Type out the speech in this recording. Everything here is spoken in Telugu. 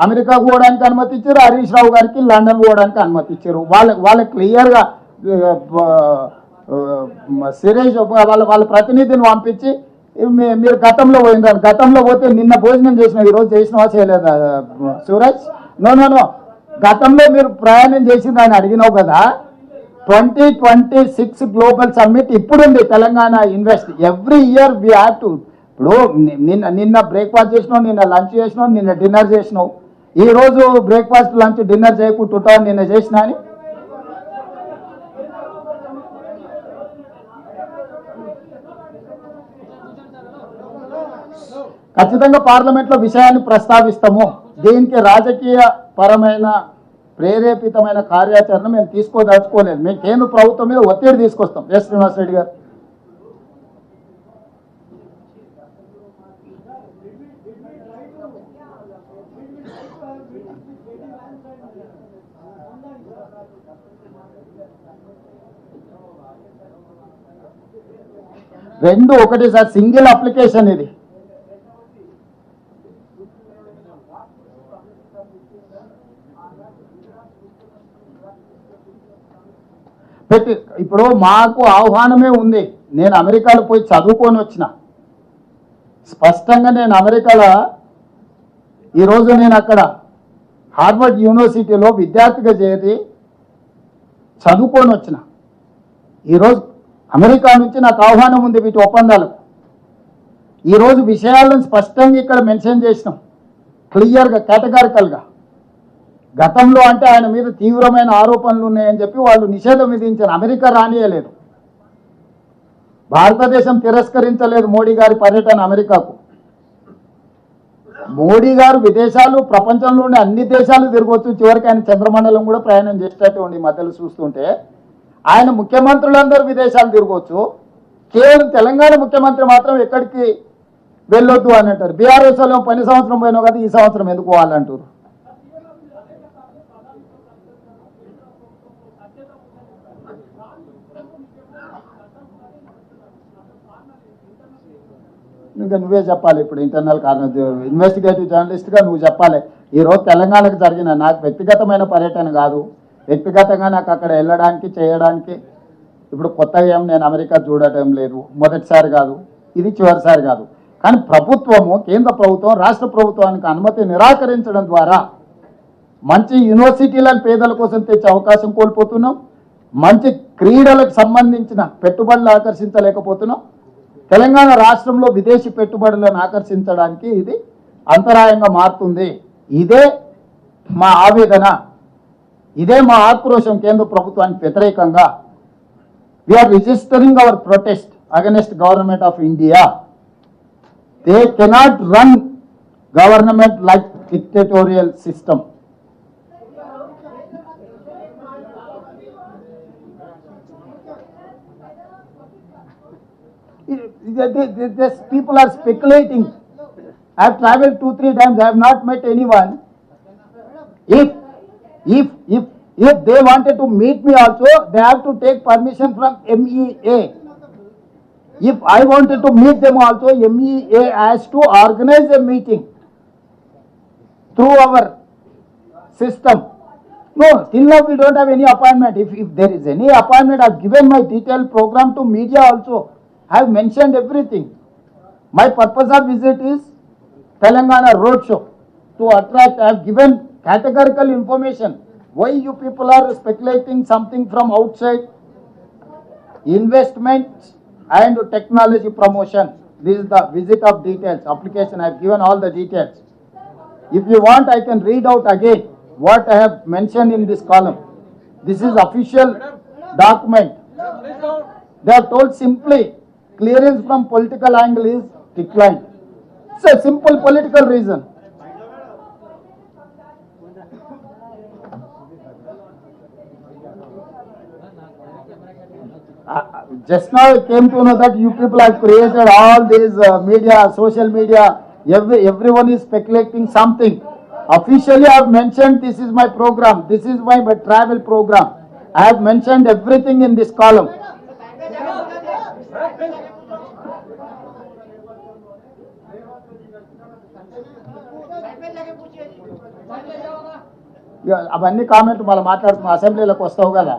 అమెరికాకు పోవడానికి అనుమతి ఇచ్చారు, హరీష్ రావు గారికి లండన్ పోవడానికి అనుమతి ఇచ్చారు. వాళ్ళ క్లియర్గా సిరీష్ వాళ్ళ ప్రతినిధిని పంపించి మీరు గతంలో పోయినారు, గతంలో పోతే నిన్న భోజనం చేసినావు, ఈరోజు చేసినవా చేయలేదా సూరజ్? నో, గతంలో మీరు ప్రయాణం చేసింది ఆయన అడిగినావు కదా. 2026 గ్లోబల్ సమ్మిట్ ఇప్పుడు ఉంది Telangana invest. Every year we have to. ఇప్పుడు నిన్న బ్రేక్ఫాస్ట్ చేసినావు, నిన్న లంచ్ చేసినావు, నిన్న డిన్నర్ చేసినావు. ఈరోజు బ్రేక్ఫాస్ట్ లంచ్ డిన్నర్ చేయకుంటుంటావు నిన్న చేసినా అని. ఖచ్చితంగా పార్లమెంట్లో విషయాన్ని ప్రస్తావిస్తాము. దీనికి రాజకీయ పరమైన ప్రేరేపితమైన కార్యాచరణ మేము తీసుకోదలుచుకోలేదు. మేము కేంద్ర ప్రభుత్వం మీద ఒత్తిడి తీసుకొస్తాం. ఎస్ శ్రీనివాస్ రెడ్డి గారు. రెండు ఒకటి సార్, సింగిల్ అప్లికేషన్ ఇది. పెట్టి ఇప్పుడు మాకు ఆహ్వానమే ఉంది. నేను అమెరికాలో పోయి చదువుకొని వచ్చిన. స్పష్టంగా నేను అమెరికాలో ఈరోజు నేను అక్కడ హార్వర్డ్ యూనివర్సిటీలో విద్యార్థిగా చేరి చదువుకొని వచ్చిన. ఈరోజు అమెరికా నుంచి నాకు ఆహ్వానం ఉంది వీటి ఒప్పందాలు. ఈరోజు విషయాలను స్పష్టంగా ఇక్కడ మెన్షన్ చేసినాం, క్లియర్గా కేటగారికల్గా. గతంలో అంటే ఆయన మీద తీవ్రమైన ఆరోపణలు ఉన్నాయని చెప్పి వాళ్ళు నిషేధం విధించారు. అమెరికా రానియలేదు, భారతదేశం తిరస్కరించలేదు మోడీ గారి పర్యటన అమెరికాకు. మోడీ గారు విదేశాలు ప్రపంచంలోని అన్ని దేశాలు తిరగవచ్చు, చివరికి ఆయన చంద్రమండలం కూడా ప్రయాణం చేసేటట్టు ఉండి మధ్యలో చూస్తుంటే. ఆయన ముఖ్యమంత్రులందరూ విదేశాలు తిరగవచ్చు, కేవలం తెలంగాణ ముఖ్యమంత్రి మాత్రం ఎక్కడికి వెళ్ళొద్దు అని అంటారు. బీఆర్ఎస్ వాళ్ళు పని సంవత్సరం పోయినావు కదా, ఈ సంవత్సరం ఎందుకు పోవాలంటారు. ఇంకా నువ్వే చెప్పాలి. ఇప్పుడు ఇంటర్నల్ కారణం, ఇన్వెస్టిగేటివ్ జర్నలిస్ట్గా నువ్వు చెప్పాలి. ఈరోజు తెలంగాణకు జరిగిన నాకు వ్యక్తిగతమైన పర్యటన కాదు, వ్యక్తిగతంగా నాకు అక్కడ వెళ్ళడానికి చేయడానికి ఇప్పుడు కొత్తగా ఏం నేను అమెరికా చూడటం లేదు, మొదటిసారి కాదు, ఇది చివరిసారి కాదు. కానీ ప్రభుత్వము, కేంద్ర ప్రభుత్వం రాష్ట్ర ప్రభుత్వానికి అనుమతి నిరాకరించడం ద్వారా మంచి యూనివర్సిటీలను పేదల కోసం తెచ్చే అవకాశం కోల్పోతున్నాం, మంచి క్రీడలకు సంబంధించిన పెట్టుబడులు ఆకర్షించలేకపోతున్నాం. తెలంగాణ రాష్ట్రంలో విదేశీ పెట్టుబడులను ఆకర్షించడానికి ఇది అంతరాయంగా మారుతుంది. ఇదే మా ఆవేదన, ఇదే మా ఆక్రోశం కేంద్ర ప్రభుత్వానికి వ్యతిరేకంగా. We're registering our protest against government of India. They cannot run government like dictatorial system. These people are speculating. I have traveled 2-3 times. I have not met anyone. If they wanted to meet me also, they have to take permission from MEA. If I wanted to meet them also, MEA has to organize a meeting through our system. No, till now we don't have any appointment. If there is any appointment, I have given my detailed program to media also. I have mentioned everything. My purpose of visit is Telangana roadshow to attract. I have given categorical information. Why you people are speculating something from outside? Investment and technology promotion. This is the visit of details. Application, I have given all the details. If you want, I can read out again what I have mentioned in this column. This is official document. They have told simply, clearance from political angle is declined. It's a simple political reason. Just now I came to know that you people have created all these media, social media. Everyone is speculating something. Officially I have mentioned this is my program. This is my travel program. I have mentioned everything in this column. ఇక అవన్నీ కామెంట్ మళ్ళీ మాట్లాడుకున్నాం, అసెంబ్లీలోకి వస్తావు కదా.